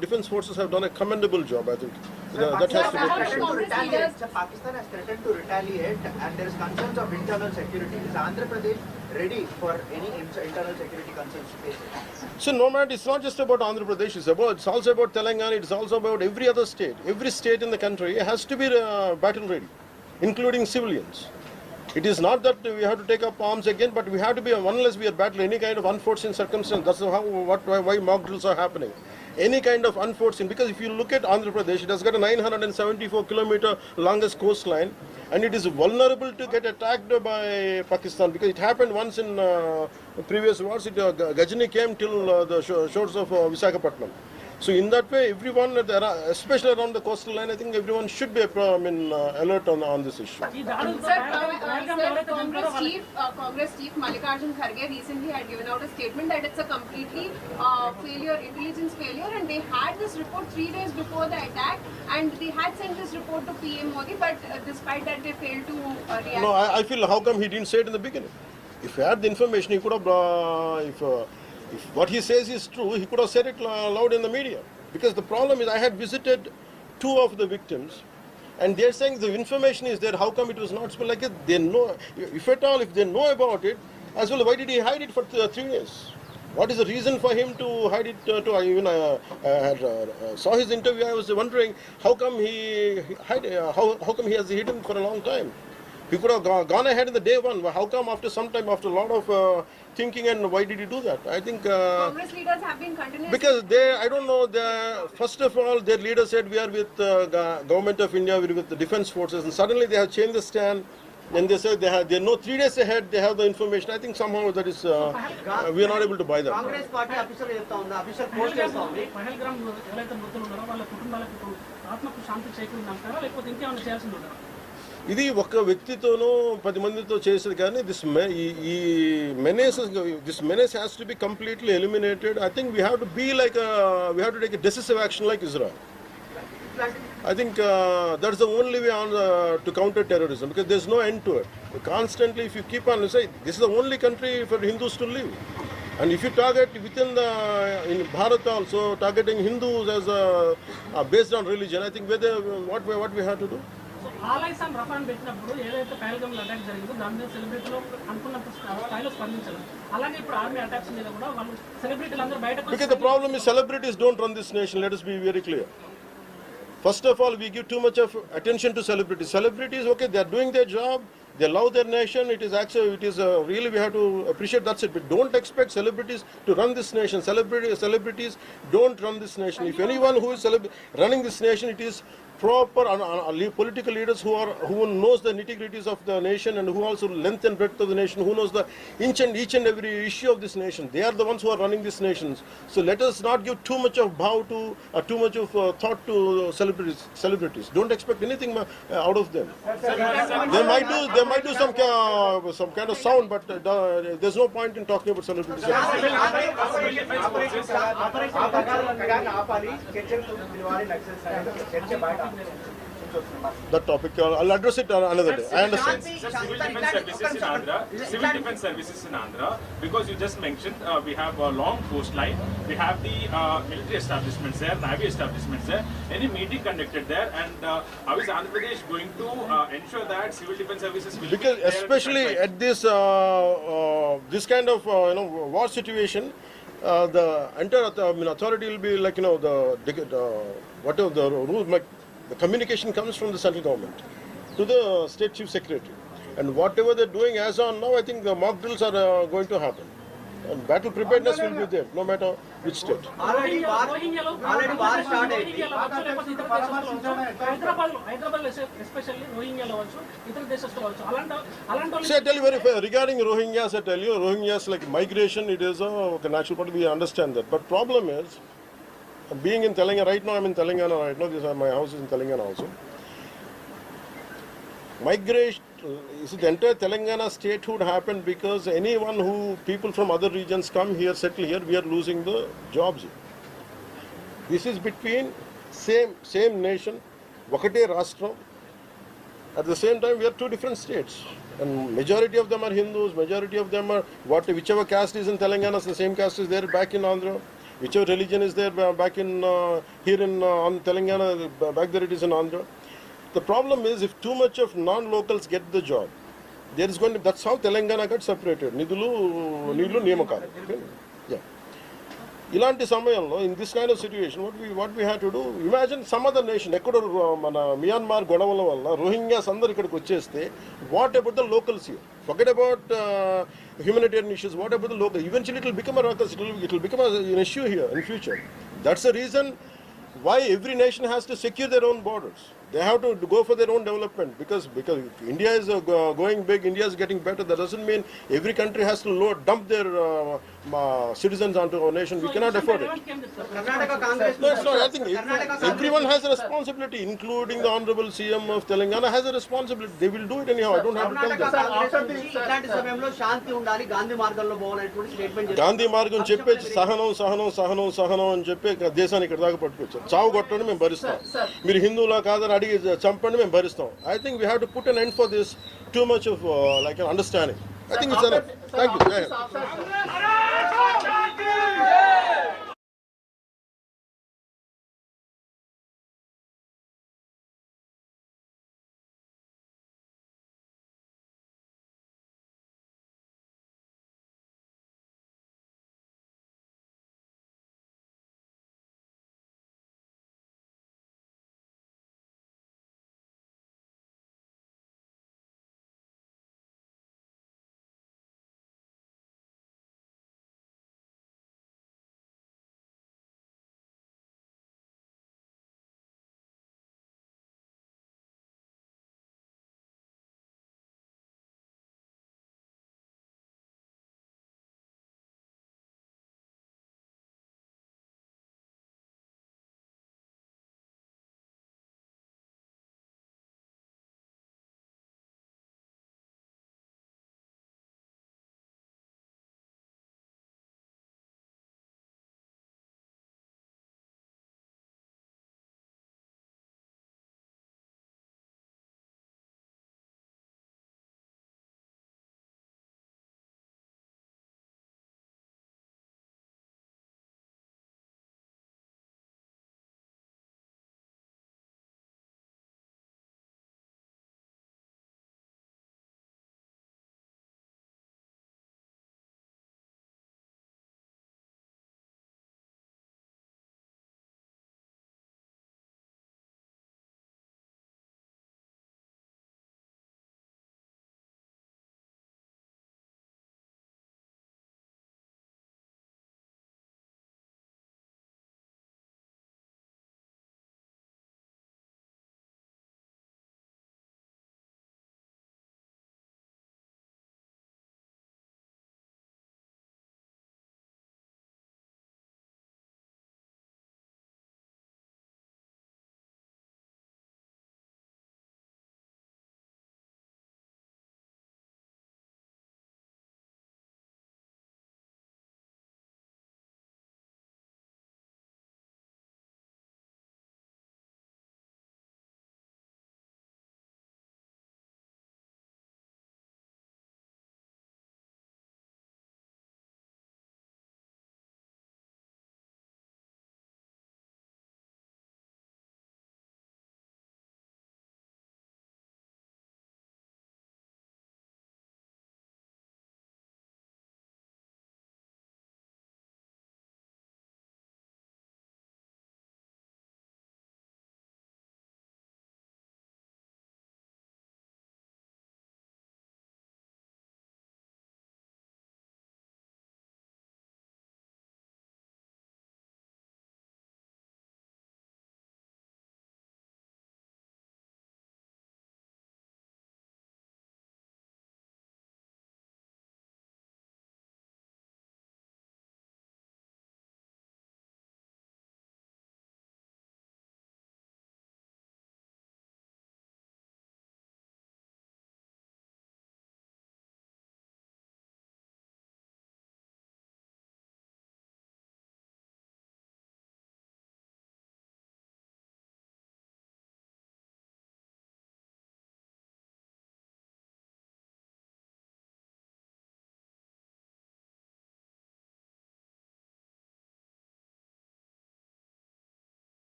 defense forces have done a commendable job, I think. That has to be appreciated. Pakistan has threatened to retaliate, and there is concerns of internal security. Is Andhra Pradesh ready for any internal security concerns to face it? So no matter, it's not just about Andhra Pradesh, it's also about Telangana, it's also about every other state. Every state in the country has to be battle ready, including civilians. It is not that we have to take up arms again, but we have to be, unless we are battling any kind of unforeseen circumstance. That's why mock drills are happening. Any kind of unforeseen, because if you look at Andhra Pradesh, it has got a 974-kilometer longest coastline, and it is vulnerable to get attacked by Pakistan, because it happened once in previous wars. Gajini came till the shores of Visakhapatnam. So in that way, everyone, especially around the coastal line, I think everyone should be alert on this issue. Congress Chief Mallikarjun Kharge recently had given out a statement that it's a completely intelligence failure, and they had this report 3 days before the attack, and they had sent this report to PM Modi, but despite that they failed to react. No, I feel how come he didn't say it in the beginning? If he had the information, he could have, if what he says is true, he could have said it loud in the media. Because the problem is, I had visited 2 of the victims, and they're saying the information is there. How come it was not spoken? Like they know, if at all, if they know about it, as well, why did he hide it for 3 years? What is the reason for him to hide it? I saw his interview. I was wondering how come he how come he has hidden for a long time. He could have gone ahead in the day one. How come after some time, after a lot of thinking, and why did he do that? I think Congress leaders have been continuously, because I don't know. First of all, their leader said we are with the government of India, we are with the defense forces, and suddenly they have changed the stand. And they said they know 3 days ahead they have the information. I think somehow that is we are not able to buy that. Congress party official post చేస్తుంది. ఇది ఒక్క వ్యక్తితోనూ 10 మందితో చేసేది కానీ this menace has to be completely eliminated. I think we have to be like we have to take a decisive action like Israel. I think that's the only way on to counter terrorism, because there's no end to it. Constantly, if you keep on saying this is the only country for Hindus to live, and if you target within in Bharat also targeting Hindus as based on religion, I think what we have to do. So all eyes on Rafan పెట్టినప్పుడు ఏదైతే Pahalgam attack జరిగిందో దాని మీద సెలబ్రిటీలో అనుకున్నంత స్థాయిలో స్పందించారు. అలాగే ఇప్పుడు ఆర్మీ అటాక్స్ మీద కూడా వాళ్ళు సెలబ్రిటీలు అందరూ బయటకు. Because the problem is celebrities don't run this nation. Let us be very clear. First of all, we give too much of attention to celebrities. Celebrities, okay, they are doing their job. They love their nation. It is actually, really we have to appreciate. That's it. But don't expect celebrities to run this nation. Celebrities don't run this nation. If anyone who is running this nation, it is proper political leaders who knows the nitty-gritties of the nation, and who also length and breadth of the nation, who knows the each and every issue of this nation. They are the ones who are running this nation. So let us not give too much of too much of thought to celebrities. Don't expect anything out of them. They might do some kind of sound, but there's no point in talking about celebrities. That topic, I'll address it another day. I understand. Civil defense services in Andhra, because you just mentioned we have a long coastline, we have the military establishments there, navy establishments there. Any meeting conducted there, and how is Andhra Pradesh going to ensure that civil defense services will because be there especially at this kind of war situation, the entire authority will be like whatever the rules, like the communication comes from the central government to the state chief secretary, and whatever they're doing as on now, I think the mock drills are going to happen, and battle preparedness will be there no matter which state. Already war started. Hyderabad especially రోహింగ్యాలో వచ్చు, ఇతర దేశస్తులు వచ్చు. అలాంటి See, I tell you very fair regarding Rohingyas. I tell you, Rohingyas, like migration, it is a natural part. We understand that, but problem is, being in Telangana right now, I'm in Telangana right now. My house is in Telangana also. Migration, the entire Telangana statehood happened because people from other regions come here, settle here, we are losing the jobs here. This is between same nation, Vakate Rashtra. At the same time, we are 2 different states, and majority of them are Hindus. Majority of them are whichever caste is in Telangana, the same caste is there back in Andhra. whichever religion is there back in here in on Telangana, back there it is in Andhra. The problem is if too much of non-locals get the job, there is going to, that's how Telangana got separated. Nidulu, Nidulu, Niyamakalu. Yeah. ఇలాంటి సమయంలో in this kind of situation what we have to do, imagine some other nation ఎక్కడో మన Myanmar గొడవల వల్ల Rohingyas అందరు ఇక్కడికి వచ్చేస్తే what about the locals here? Forget about humanitarian issues, what about the local? Eventually it will become a ruckus, it will become an issue here in future. That's the reason why every nation has to secure their own borders. They have to go for their own development because India is going big, India is getting better. That doesn't mean every country has to dump their citizens onto our nation. We cannot afford it. Karnataka Congress. No, it's not. I think everyone has a responsibility, including the Honorable CM of Telangana has a responsibility. They will do it anyhow. I don't have to tell them. ఇలాంటి సమయంలో శాంతి ఉండాలి, గాంధీ మార్గంలో పోవాలనేటువంటి statement Gandhi మార్గం చెప్పేసి సహనం సహనం సహనం సహనం అని చెప్పి దేశాన్ని ఇక్కడ దాకా పట్టుకొచ్చారు. చావు కొట్టండి మేము భరిస్తాం, మీరు హిందువులా కాదని అడిగి చంపండి మేము భరిస్తాం. I think we have to put an end for this too much of like an understanding. I think it's enough. Thank you.